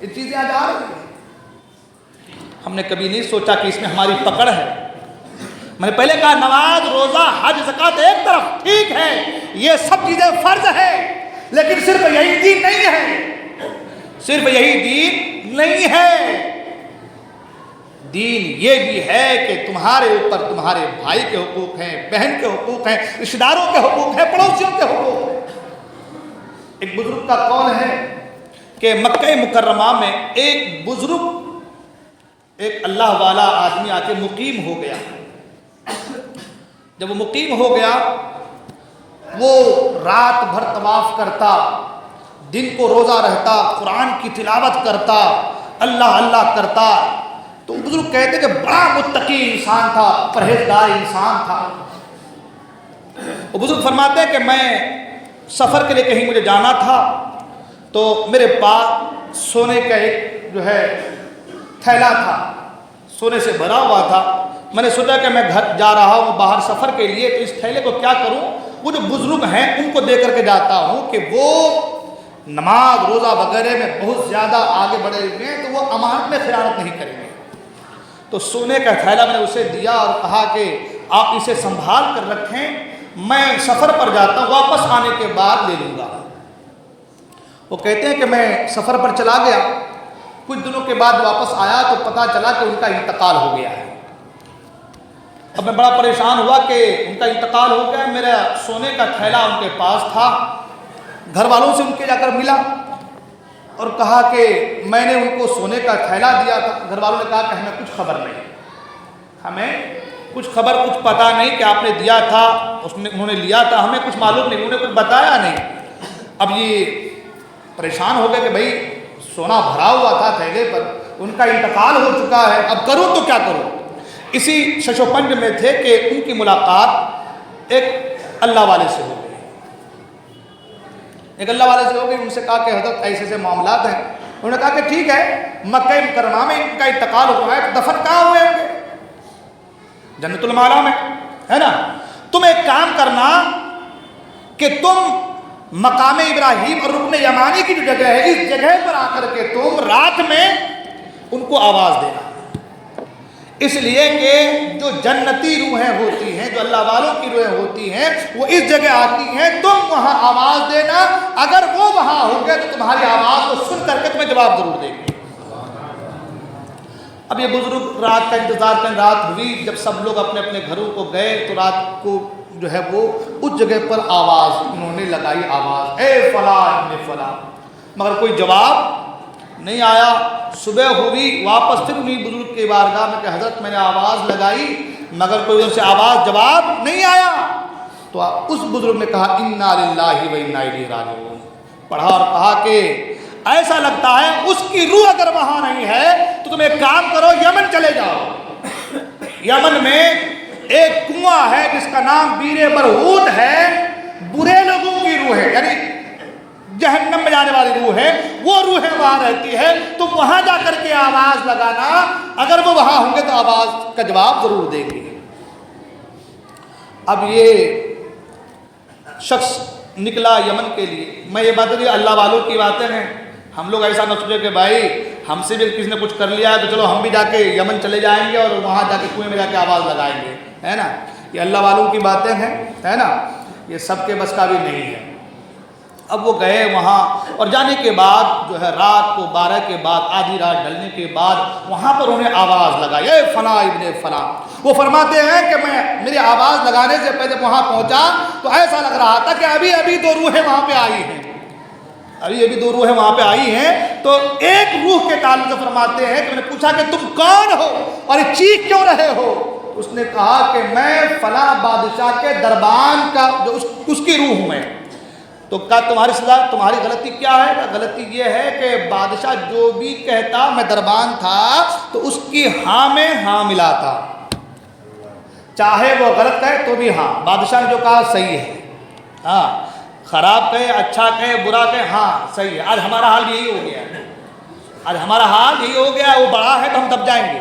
یہ چیزیں آج آ رہی ہیں۔ ہم نے کبھی نہیں سوچا کہ اس میں ہماری پکڑ ہے۔ میں نے پہلے کہا نماز، روزہ، حج، زکوٰۃ ایک طرف ٹھیک ہے، یہ سب چیزیں فرض ہے، لیکن صرف یہی دین نہیں ہے، صرف یہی دین نہیں ہے۔ دین یہ بھی ہے کہ تمہارے اوپر تمہارے بھائی کے حقوق ہیں، بہن کے حقوق ہیں، رشتہ داروں کے حقوق ہیں، پڑوسیوں کے حقوق ہیں۔ ایک بزرگ کا قول ہے کہ مکہ مکرمہ میں ایک بزرگ، ایک اللہ والا آدمی آ کے مقیم ہو گیا۔ جب وہ مقیم ہو گیا، وہ رات بھر طواف کرتا، دن کو روزہ رہتا، قرآن کی تلاوت کرتا، اللہ اللہ کرتا۔ تو بزرگ کہتے کہ بڑا متقی انسان تھا، پرہیزگار انسان تھا۔ وہ بزرگ فرماتے ہیں کہ میں سفر کے لیے کہیں مجھے جانا تھا، تو میرے پاس سونے کا ایک جو ہے تھیلا تھا، سونے سے بھرا ہوا تھا۔ میں نے سوچا کہ میں گھر جا رہا ہوں باہر سفر کے لیے، تو اس تھیلے کو کیا کروں؟ وہ جو بزرگ ہیں ان کو دے کر کے جاتا ہوں کہ وہ نماز روزہ وغیرہ میں بہت زیادہ آگے بڑھے ہوئے ہیں، تو وہ امانت میں خیانت نہیں کریں گے۔ تو سونے کا تھیلا میں نے اسے دیا اور کہا کہ آپ اسے سنبھال کر رکھیں، میں سفر پر جاتا ہوں، واپس آنے کے بعد لے لوں گا۔ وہ کہتے ہیں کہ میں سفر پر چلا گیا، کچھ دنوں کے بعد واپس آیا تو پتہ چلا کہ ان کا انتقال ہو گیا ہے۔ اب میں بڑا پریشان ہوا کہ ان کا انتقال ہو گیا، میرا سونے کا تھیلا ان کے پاس تھا۔ گھر والوں سے ان کے جا کر ملا اور کہا کہ میں نے ان کو سونے کا تھیلا دیا تھا۔ گھر والوں نے کہا کہ ہمیں کچھ خبر نہیں، ہمیں کچھ پتہ نہیں کہ آپ نے دیا تھا، انہوں نے لیا تھا، ہمیں کچھ معلوم نہیں، انہوں نے کچھ بتایا نہیں۔ اب یہ پریشان ہو گئے کہ بھائی سونا بھرا ہوا تھا تھیلے پر، ان کا انتقال ہو چکا ہے، اب کروں تو کیا کروں؟ اسی شش و پنج میں تھے کہ ان کی ملاقات ایک اللہ والے سے ہو گئی۔ ایک اللہ والے سے ہو گئی، ان سے کہا کہ حضرت ایسے ایسے معاملات ہیں۔ انہوں نے کہا کہ ٹھیک ہے، مکہ مکرمہ میں ان کا انتقال ہوا ہے، تو دفن کہاں ہوئے ہوں گے؟ جنت المعلا میں، ہے نا؟ تم ایک کام کرنا کہ تم مقام ابراہیم اور رکن یمانی کی جو جگہ ہے، اس جگہ پر آ کر کے تم رات میں ان کو آواز دینا، اس لیے کہ جو جنتی روحیں ہوتی ہیں، جو اللہ والوں کی روحیں ہوتی ہیں، وہ اس جگہ آتی ہیں، تم وہاں آواز دینا، اگر وہ وہاں ہوں گے تو تمہاری آواز کو سن کر کے تمہیں جواب ضرور دیں گے۔ اب یہ بزرگ رات کا انتظار کریں، رات ہوئی، جب سب لوگ اپنے اپنے گھروں کو گئے تو رات کو جو ہے وہ اس جگہ پر آواز انہوں نے لگائی، آواز اے فلاں ابن فلاں، مگر کوئی جواب نہیں آیا۔ صبح ہوئی، واپس پھر انہیں بزرگ کی بارگاہ میں کہ حضرت میں نے آواز لگائی مگر کوئی ان سے آواز جواب نہیں آیا۔ تو اس بزرگ نے کہا انا للہ و انا الیہ راجعون، پڑھا اور کہا کہ ایسا لگتا ہے اس کی روح اگر وہاں نہیں ہے تو تم ایک کام کرو، یمن چلے جاؤ۔ یمن میں ایک کنواں ہے جس کا نام بیر برہوت ہے، برے لوگوں کی روح ہے، یعنی جہنم میں جانے والی روح ہے، وہ روحیں وہاں رہتی ہے، تم وہاں جا کر کے آواز لگانا، اگر وہ وہاں ہوں گے تو آواز کا جواب ضرور دیں گے۔ اب یہ شخص نکلا یمن کے لیے۔ میں یہ بات اللہ والوں کی باتیں ہیں، ہم لوگ ایسا نہ سوچے کہ بھائی ہم سے بھی کسی نے کچھ کر لیا ہے تو چلو ہم بھی جا کے یمن چلے جائیں گے اور وہاں جا کے کنویں میں جا کے آواز لگائیں گے، ہے نا؟ یہ اللہ والوں کی باتیں ہیں، ہے نا؟ یہ سب کے بس کا بھی نہیں ہے۔ اب وہ گئے وہاں اور جانے کے بعد جو ہے رات کو 12 کے بعد، آدھی رات ڈلنے کے بعد وہاں پر انہیں آواز لگائی، اے فلاں ابن فلاں۔ وہ فرماتے ہیں کہ میری آواز لگانے سے پہلے وہاں پہنچا تو ایسا لگ رہا تھا کہ ابھی 2 روحیں وہاں پہ آئی ہیں، ابھی 2 روحیں وہاں پہ آئی ہیں۔ تو ایک روح کے تعلق سے فرماتے ہیں کہ میں نے پوچھا کہ تم کون ہو اور چیخ کیوں رہے ہو؟ اس نے کہا کہ میں فلاں بادشاہ کے دربان کا جو اس کی روح ہوں میں۔ تو کہا تمہاری سزا، تمہاری غلطی کیا ہے؟ غلطی یہ ہے کہ بادشاہ جو بھی کہتا میں دربان تھا تو اس کی ہاں میں ہاں ملا تھا، چاہے وہ غلط کہے تو بھی ہاں، بادشاہ نے جو کہا صحیح ہے، ہاں خراب کہے اچھا کہے برا کہے ہاں صحیح ہے۔ آج ہمارا حال یہی ہو گیا ہے، آج ہمارا حال یہی ہو گیا ہے، وہ بڑا ہے تو ہم دب جائیں گے،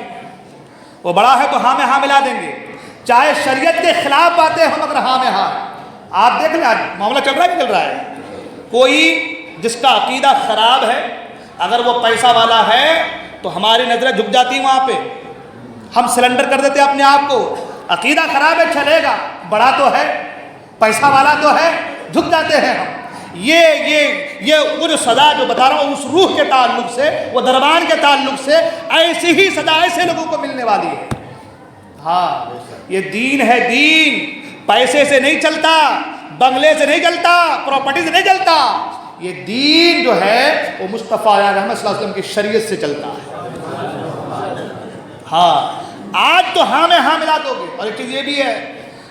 وہ بڑا ہے تو ہاں میں ہاں ملا دیں گے، چاہے شریعت کے خلاف باتیں ہم اگر ہاں میں ہاں۔ آپ دیکھ لیں آج معاملہ چل رہا ہے کہ چل رہا ہے؟ کوئی جس کا عقیدہ خراب ہے اگر وہ پیسہ والا ہے تو ہماری نظریں جھک جاتی ہیں وہاں پہ، ہم سلنڈر کر دیتے ہیں اپنے آپ کو۔ عقیدہ خراب ہے چلے گا، بڑا تو ہے، پیسہ والا تو ہے، جھک جاتے ہیں ہم۔ یہ وہ جو سزا جو بتا رہا ہوں اس روح کے تعلق سے، وہ دربان کے تعلق سے، ایسی ہی سزا ایسے لوگوں کو ملنے والی ہے۔ ہاں یہ دین ہے، دین پیسے سے نہیں چلتا، بنگلے سے نہیں چلتا، پراپرٹی سے نہیں چلتا، یہ دین جو ہے وہ مصطفیٰ رحمت صلی اللہ علیہ وسلم کی شریعت سے چلتا ہے۔ ہاں آج تو ہاں میں ہاں ملا دو گے، اور ایک چیز یہ بھی ہے،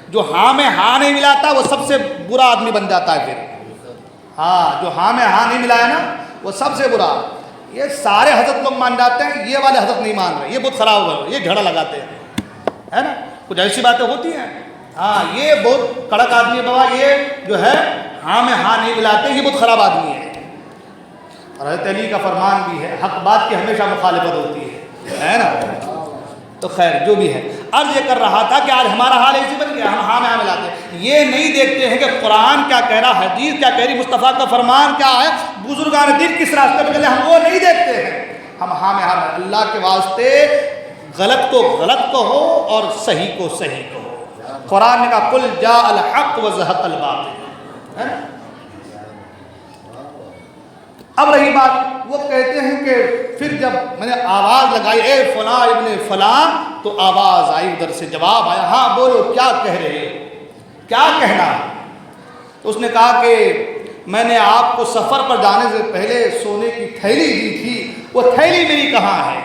جو ہاں میں ہاں نہیں ملاتا وہ سب سے برا آدمی بن جاتا ہے پھر۔ ہاں جو ہاں میں ہاں نہیں ملایا نا وہ سب سے برا۔ یہ سارے حضرت لوگ مان جاتے ہیں، یہ والے حضرت نہیں مان رہے، یہ بہت خراب ہو گئے، یہ جھگڑا لگاتے ہیں، ہے نا، کچھ ایسی باتیں ہوتی ہیں۔ ہاں یہ بہت کڑک آدمی ہے بابا، یہ جو ہے ہاں میں ہاں نہیں ملاتے، یہ بہت خراب آدمی ہے۔ اور حضرت علی کا فرمان بھی ہے، حق بات کی ہمیشہ مخالفت ہوتی ہے نا۔ تو خیر جو بھی ہے، عرض یہ کر رہا تھا کہ آج ہمارا حال ایسی بن گیا، ہم ہاں میں ہاں ملاتے ہیں، یہ نہیں دیکھتے ہیں کہ قرآن کیا کہہ رہا، حدیث کیا کہہ رہی، مصطفیٰ کا فرمان کیا ہے، بزرگان دین کس راستے پہ چلے، ہم وہ نہیں دیکھتے ہیں، ہم ہاں میں ہاں ملاتے۔ اللہ کے واسطے غلط کو غلط کہو اور صحیح کو صحیح کہو۔ قرآن نے کہا قل جاء الحق وزهق الباطل، ہے نا۔ اب رہی بات، وہ کہتے ہیں کہ پھر جب میں نے آواز لگائی اے فلاں ابن فلاں، تو آواز آئی ادھر سے، جواب آیا، ہاں بولو کیا کہہ رہے ہو، کیا کہنا ہے؟ تو اس نے کہا کہ میں نے آپ کو سفر پر جانے سے پہلے سونے کی تھیلی دی تھی، وہ تھیلی میری کہاں ہے؟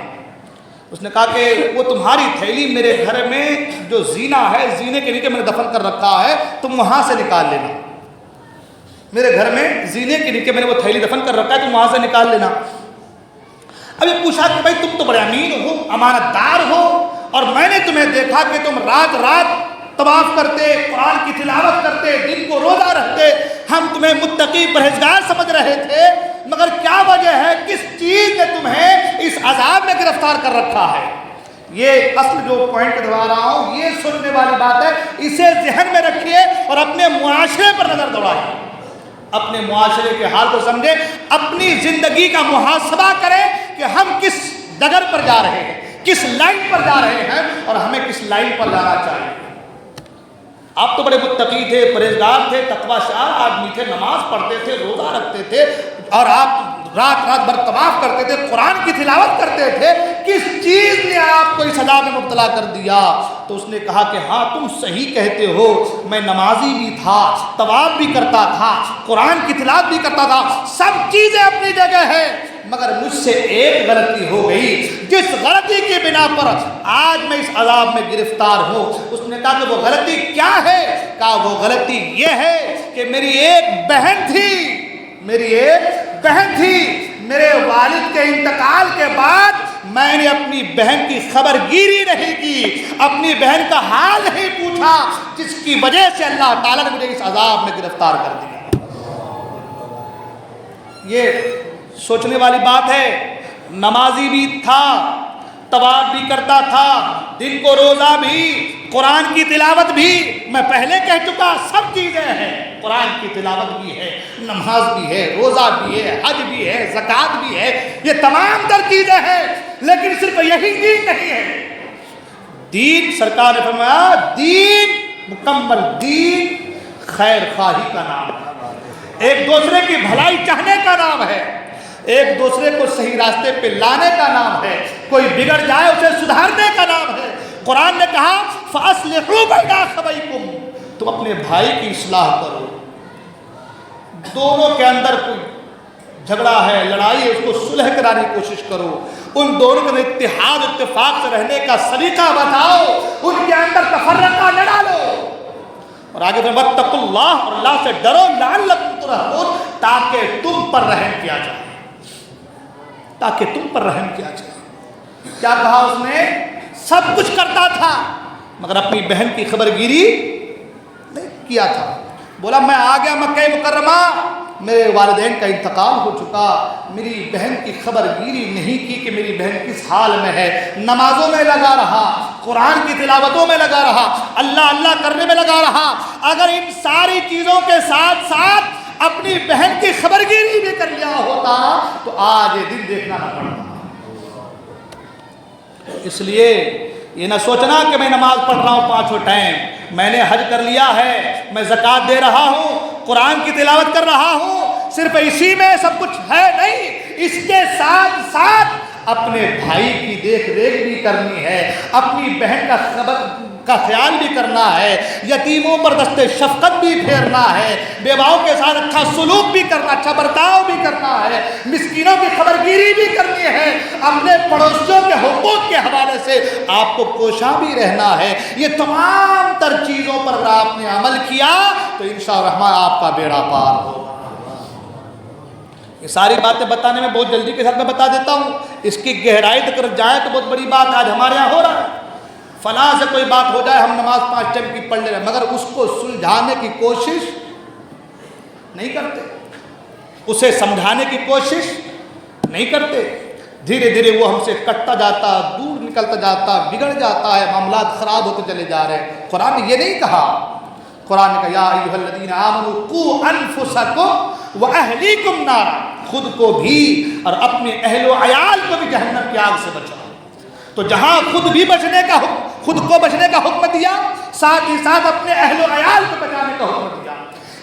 اس نے کہا کہ وہ تمہاری تھیلی میرے گھر میں جو زینہ ہے، زینے کے نیچے میں نے دفن کر رکھا ہے، تم وہاں سے نکال لینا، میرے گھر میں زینے کے نیچے میں نے وہ تھیلی دفن کر رکھا ہے، تم وہاں سے نکال لینا۔ ابھی پوچھا کہ بھائی تم تو بڑے امین ہو، امانت دار ہو، اور میں نے تمہیں دیکھا کہ تم رات رات طواف کرتے، قرآن کی تلاوت کرتے، دن کو روزہ رکھتے، ہم تمہیں متقی پرہیزگار سمجھ رہے تھے، مگر کیا وجہ ہے، کس چیز نے تمہیں اس عذاب میں گرفتار کر رکھا ہے؟ یہ اصل جو پوائنٹ دبا رہا ہوں، یہ سننے والی بات ہے، اسے ذہن میں رکھیے اور اپنے معاشرے پر نظر دوڑائیے، اپنے معاشرے کے حال کو سمجھیں، اپنی زندگی کا محاسبہ کریں کہ ہم کس ڈگر پر جا رہے ہیں، کس لائن پر جا رہے ہیں، اور ہمیں کس لائن پر جانا چاہیے۔ آپ تو بڑے متقی تھے، پرہیزگار تھے، تقوی شعار آدمی تھے، نماز پڑھتے تھے، روزہ رکھتے تھے، اور آپ رات رات بھر طواف کرتے تھے، قرآن کی تلاوت کرتے تھے، کس چیز نے آپ کو اس عذاب میں مبتلا کر دیا؟ تو اس نے کہا کہ ہاں تم صحیح کہتے ہو، میں نمازی بھی تھا، طواف بھی کرتا تھا، قرآن کی تلاوت بھی کرتا تھا، سب چیزیں اپنی جگہ ہے، مگر مجھ سے ایک غلطی ہو گئی، جس غلطی کی بنا پر آج میں اس عذاب میں گرفتار ہوں۔ اس نے کہا کہ وہ غلطی کیا ہے؟ کہا وہ غلطی یہ ہے کہ میری ایک بہن تھی، میرے والد کے انتقال کے بعد میں نے اپنی بہن کی خبر گیری نہیں کی، اپنی بہن کا حال نہیں پوچھا، جس کی وجہ سے اللہ تعالیٰ نے مجھے اس عذاب میں گرفتار کر دیا۔ یہ سوچنے والی بات ہے۔ نمازی بھی تھا، طواف بھی کرتا تھا، دن کو روزہ بھی، قرآن کی تلاوت بھی، میں پہلے کہہ چکا سب چیزیں ہیں، قرآن کی تلاوت بھی ہے، نماز بھی ہے، روزہ بھی ہے، حج بھی ہے، زکوٰۃ بھی ہے، یہ تمام تر چیزیں ہیں، لیکن صرف یہی دین نہیں ہے۔ دین سرکار نے فرمایا دین مکمل دین خیر خواہی کا نام ہے، ایک دوسرے کی بھلائی چاہنے کا نام ہے، ایک دوسرے کو صحیح راستے پہ لانے کا نام ہے، کوئی بگڑ جائے اسے سدھارنے کا نام ہے۔ قرآن نے کہا فَأَصْلِحُوا بَيْنَ أَخَوَيْكُمْ، تم اپنے بھائی کی اصلاح کرو، دونوں کے اندر کوئی جھگڑا ہے، لڑائی ہے، اس کو صلح کرانے کی کوشش کرو، ان دونوں کے اتحاد اتفاق سے رہنے کا سلیقہ بتاؤ، ان کے اندر تفرقہ نہ ڈالو، اور آگے میں وَاتَّقُوا اللَّهَ، اور اللہ سے ڈرو، لَعَلَّكُمْ تُرْحَمُونَ، تاکہ تم پر رحم کیا جائے، تاکہ تم پر رحم کیا جائے۔ کیا کہا اس نے؟ سب کچھ کرتا تھا مگر اپنی بہن کی خبر گیری نہیں کیا تھا۔ بولا میں آ گیا مکہ مکرمہ، میرے والدین کا انتقال ہو چکا، میری بہن کی خبر گیری نہیں کی کہ میری بہن کس حال میں ہے، نمازوں میں لگا رہا، قرآن کی تلاوتوں میں لگا رہا، اللہ اللہ کرنے میں لگا رہا۔ اگر ان ساری چیزوں کے ساتھ ساتھ اپنی بہن کی خبر گیری بھی کر لیا ہوتا تو آج یہ دن دیکھنا نہ پڑتا۔ اس لیے یہ نہ سوچنا کہ میں نماز پڑھ رہا ہوں 5 ٹائم، میں نے حج کر لیا ہے، میں زکوٰۃ دے رہا ہوں، قرآن کی تلاوت کر رہا ہوں، صرف اسی میں سب کچھ ہے نہیں، اس کے ساتھ ساتھ اپنے بھائی کی دیکھ ریکھ بھی کرنی ہے، اپنی بہن کا خیال بھی کرنا ہے، یتیموں پر دست شفقت بھی پھیرنا ہے، بیواؤں کے ساتھ اچھا سلوک بھی کرنا، اچھا برتاؤ بھی کرنا ہے، مسکینوں کی خبرگیری بھی کرنی ہے، اپنے پڑوسیوں کے حقوق کے حوالے سے آپ کو کوشاں بھی رہنا ہے۔ یہ تمام تر چیزوں پر اگر آپ نے عمل کیا تو انشاءاللہ الرحمن آپ کا بیڑا پار ہوگا۔ یہ ساری باتیں بتانے میں بہت جلدی کے ساتھ میں بتا دیتا ہوں، اس کی گہرائی تک جائے تو بہت بڑی بات آج ہمارے یہاں ہو رہا ہے۔ فلاں سے کوئی بات ہو جائے، ہم نماز 5 ٹائم کی پڑھ لے رہے ہیں، مگر اس کو سلجھانے کی کوشش نہیں کرتے، اسے سمجھانے کی کوشش نہیں کرتے، دھیرے دھیرے وہ ہم سے کٹتا جاتا، دور نکلتا جاتا، بگڑ جاتا ہے، معاملات خراب ہوتے چلے جا رہے ہیں۔ قرآن نے یہ نہیں کہا، قرآن نے کہا یا ایھا الذین آمنوا قوا انفسکم واہلیکم نارا، خود کو بھی اور اپنے اہل و عیال کو بھی جہنم کی آگ سے بچاؤ۔ تو جہاں خود بھی بچنے کا خود کو بچنے کا حکم دیا، ساتھ ہی ساتھ اپنے اہل و عیال کو بچانے کا حکم دیا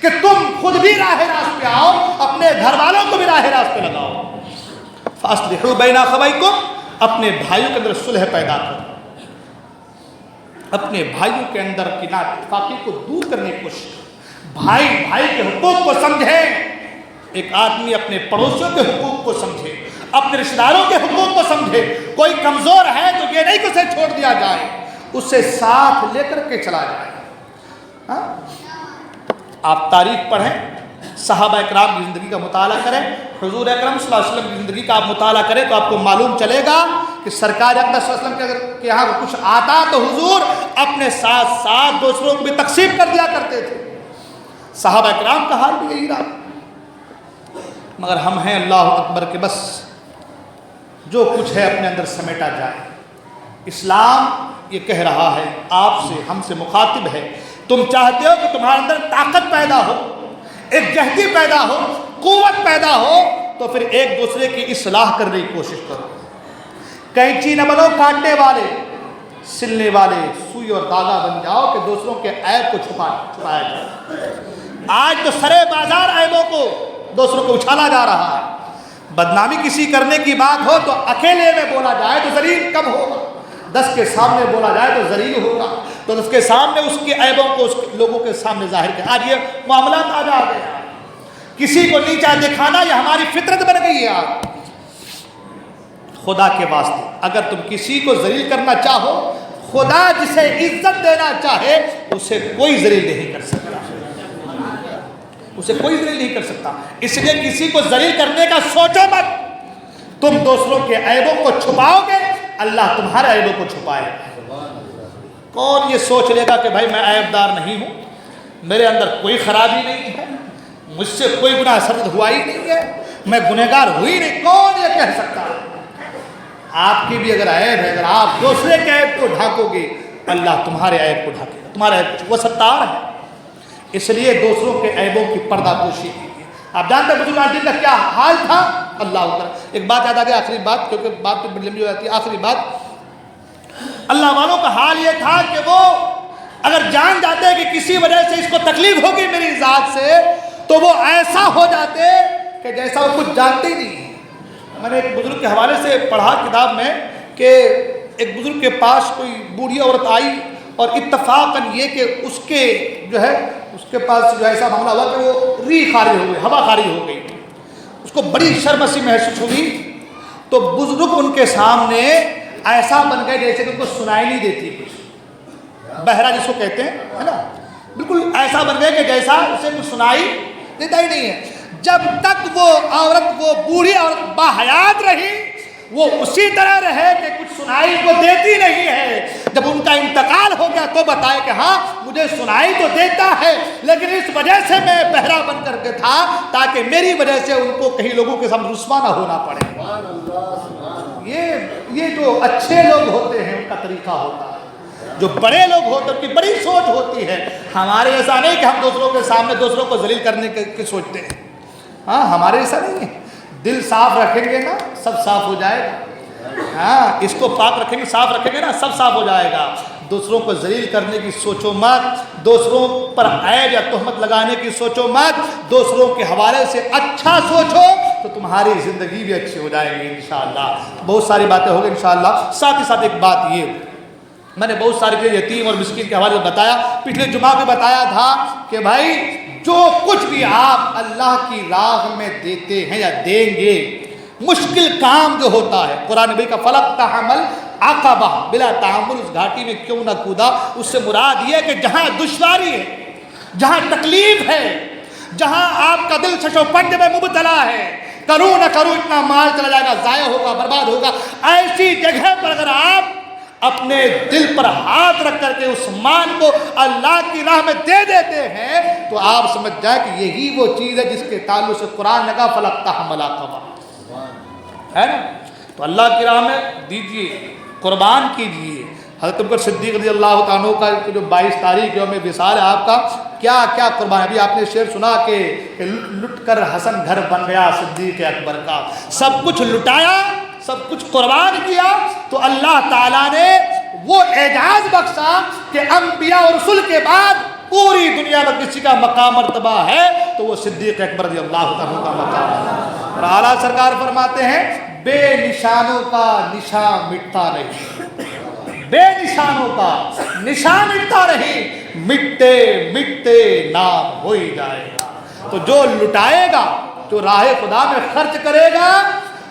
کہ تم خود بھی راہ راست پہ آؤ، اپنے گھر والوں کو بھی راہ راست پہ لگاؤ۔ فاصلحوا بین اخویکم، اپنے بھائیوں کے اندر صلح پیدا کرو، اپنے بھائیوں کے اندر کی نااتفاقی کو دور کرنے کی کوشش کرو، بھائی بھائی کے حقوق کو سمجھے، ایک آدمی اپنے پڑوسیوں کے حقوق کو سمجھے، اپنے رشتہ داروں کے حقوق کو سمجھے، کوئی کمزور ہے تو یہ نہیں کہ اسے چھوڑ دیا جائے، اسے ساتھ لے کر کے چلا جائے۔ ہاں؟ آپ تاریخ پڑھیں، صحابہ اکرام کی زندگی کا مطالعہ کریں، حضور اکرم صلی اللہ علیہ وسلم کی زندگی کا آپ مطالعہ کریں تو آپ کو معلوم چلے گا کہ سرکار اقدس صلی اللہ علیہ وسلم کے یہاں کچھ آتا تو حضور اپنے ساتھ ساتھ دوسروں کو بھی تقسیم کر دیا کرتے تھے۔ صحابہ اکرام کا حال بھی یہی رہا، مگر ہم ہیں اللہ اکبر کہ بس جو کچھ ہے اپنے اندر سمیٹا جائے۔ اسلام یہ کہہ رہا ہے، آپ سے ہم سے مخاطب ہے، تم چاہتے ہو کہ تمہارے اندر طاقت پیدا ہو، ایک جہدی پیدا ہو، قوت پیدا ہو، تو پھر ایک دوسرے کی اصلاح کرنے کی کوشش کرو۔ کینچی نہ بنو کاٹنے والے، سلنے والے سوئی اور داغا بن جاؤ کہ دوسروں کے عیب کو چھپایا جائے۔ آج تو سرے بازار عیبوں کو دوسروں کو اچھالا جا رہا ہے۔ بدنامی کسی کرنے کی بات ہو تو اکیلے میں بولا جائے تو ذلیل کب ہوگا، 10 کے سامنے بولا جائے تو ذلیل ہوگا، تو اس کے سامنے اس کے عیبوں کو اس لوگوں کے سامنے ظاہر کر۔ آج یہ معاملات آ گئے، کسی کو نیچا دکھانا یہ ہماری فطرت بن گئی ہے۔ آج خدا کے واسطے اگر تم کسی کو ذلیل کرنا چاہو، خدا جسے عزت دینا چاہے اسے کوئی ذلیل نہیں کر سکتا، اسے کوئی ذلیل نہیں کر سکتا۔ اس لیے کسی کو ذلیل کرنے کا سوچو مت، تم دوسروں کے عیبوں کو چھپاؤ گے، اللہ تمہارے عیبوں کو چھپائے گا۔ کون یہ سوچ لے گا کہ بھائی میں عیب دار نہیں ہوں، میرے اندر کوئی خرابی نہیں ہے، مجھ سے کوئی گناہ سرزد ہوا ہی نہیں ہے، میں گنہگار ہوئی نہیں، کون یہ کہہ سکتا ہے؟ آپ کی بھی اگر عیب ہے، اگر آپ دوسرے کے عیب کو ڈھانکو گے، اللہ تمہارے عیب کو ڈھانکے گا، تمہارے عیب وہ ستار ہے۔ اس لیے دوسروں کے عیبوں کی پردہ پوشی کیجیے۔ آپ جانتے ہیں بزرگان دین کا کیا حال تھا؟ اللہ اکبر۔ ایک بات یاد آ گئی، آخری بات، کیونکہ بات تو بڑی لمبی ہو جاتی ہے، آخری بات، اللہ والوں کا حال یہ تھا کہ وہ اگر جان جاتے کہ کسی وجہ سے اس کو تکلیف ہوگی میری ذات سے، تو وہ ایسا ہو جاتے کہ جیسا وہ کچھ جانتے ہی نہیں۔ میں نے ایک بزرگ کے حوالے سے پڑھا کتاب میں کہ ایک بزرگ کے پاس کوئی بوڑھی عورت آئی اور اتفاقاً یہ کہ اس کے جو ہے اس کے پاس جو ایسا معاملہ ہوا کہ وہ ری خارج ہو گئی، ہوا خارج ہو گئی، اس کو بڑی شرم سی محسوس ہوئی، تو بزرگ ان کے سامنے ایسا بن گئے جیسے کہ ان کو سنائی نہیں دیتی کچھ، بہرا جس کو کہتے ہیں، ہے نا، بالکل ایسا بن گئے کہ جیسا اسے کچھ سنائی دیتا ہی نہیں ہے۔ جب تک وہ عورت، وہ بوڑھی عورت باحیات رہی، وہ اسی طرح رہے کہ کچھ سنائی کو دیتی نہیں ہے۔ جب ان کا انتقال ہو گیا تو بتائے کہ ہاں مجھے سنائی تو دیتا ہے، لیکن اس وجہ سے میں بہرا بن کر کے تھا تاکہ میری وجہ سے ان کو کہیں لوگوں کے سامنے رسوا نہ ہونا پڑے۔ یہ جو اچھے لوگ ہوتے ہیں ان کا طریقہ ہوتا ہے، جو بڑے لوگ ہوتے ہیں ان کی بڑی سوچ ہوتی ہے۔ ہمارے ایسا نہیں کہ ہم دوسروں کے سامنے دوسروں کو ذلیل کرنے کے سوچتے ہیں، ہاں ہمارے ایسا نہیں ہے۔ دل صاف رکھیں گے نا سب صاف ہو جائے گا، ہاں اس کو پاک رکھیں گے، صاف رکھیں گے نا سب صاف ہو جائے گا۔ دوسروں کو ذلیل کرنے کی سوچو مت، دوسروں پر عیب یا تہمت لگانے کی سوچو مت، دوسروں کے حوالے سے اچھا سوچو تو تمہاری زندگی بھی اچھی ہو جائے گی انشاءاللہ۔ بہت ساری باتیں ہو گئی انشاءاللہ۔ ساتھ ہی ساتھ ایک بات یہ، میں نے بہت سارے یتیم اور مسکین کے حوالے سے بتایا، پچھلے جمعہ میں بتایا تھا کہ بھائی جو کچھ بھی آپ اللہ کی راہ میں دیتے ہیں یا دیں گے، مشکل کام جو ہوتا ہے، قرآن نبی کا فلق تحمل عقبہ، بلا تحمل اس گھاٹی میں کیوں نہ کودا، اس سے مراد یہ ہے کہ جہاں دشواری ہے، جہاں تکلیف ہے، جہاں آپ کا دل شش و پنج میں مبتلا ہے، کروں نہ کروں اتنا مال چلا جائے گا، ضائع ہوگا، برباد ہوگا، ایسی جگہ پر اگر آپ اپنے دل پر ہاتھ رکھ کر کے اس مال کو اللہ کی راہ میں دے دیتے ہیں تو آپ سمجھ جائیں کہ یہی وہ چیز ہے جس کے تعلق سے قرآن نے کہا فلق تحمل عقبہ، ہے نا؟ تو اللہ کی راہ میں دیجئے، قربان کیجئے۔ حضرت ابوبکر صدیق رضی اللہ تعالیٰ عنہ کا جو 22 تاریخ یوم وصال ہے آپ کا، کیا کیا قربان، ابھی آپ نے شعر سنا کہ لٹ کر حسن گھر بن گیا صدیق اکبر کا، سب کچھ لٹایا، سب کچھ قربان کیا، تو اللہ تعالیٰ نے وہ اعجاز بخشا کہ انبیاء اور رسول کے بعد پوری دنیا میں کسی کا مقام مرتبہ ہے تو وہ صدیق اکبر رضی اللہ تعالیٰ کا مقام ہے۔ اور اعلیٰ سرکار فرماتے ہیں بے نشانوں کا نشان مٹتا نہیں، بے نشانوں کا نشان مٹتا نہیں، مٹتے مٹتے نام ہو ہی جائے گا۔ تو جو لٹائے گا، جو راہ خدا میں خرچ کرے گا،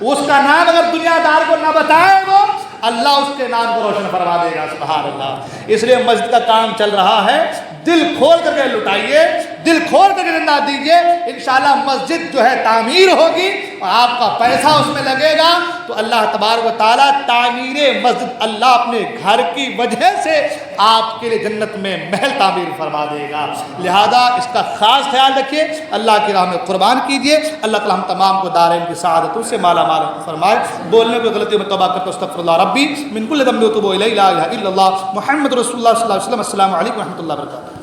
اس کا نام اگر دنیا دار کو نہ بتائے وہ، اللہ اس کے نام کو روشن فرما دے گا، سبحان اللہ۔ اس لیے مسجد کا کام چل رہا ہے، دل کھول کر کے لٹائیے، دل کھول کر کے زندہ دیجیے، انشاءاللہ مسجد جو ہے تعمیر ہوگی اور آپ کا پیسہ اس میں لگے گا تو اللہ تبارک و تعالیٰ تعمیر مسجد اللہ اپنے گھر کی وجہ سے آپ کے لیے جنت میں محل تعمیر فرما دے گا۔ لہذا اس کا خاص خیال رکھیے، اللہ کی راہ میں قربان کیجیے۔ اللہ تعالیٰ ہم تمام کو دارین کی سعادتوں سے مالا مال فرمائے۔ بولنے کو غلطی میں توبہ کرتا استغفر اللہ ربی من کل ذنب واتوب الیہ، لا الہ الا اللہ محمد رسول اللہ صلی اللہ علیہ وسلم۔ السلام علیکم و رحمۃ اللہ وبرکاتہ۔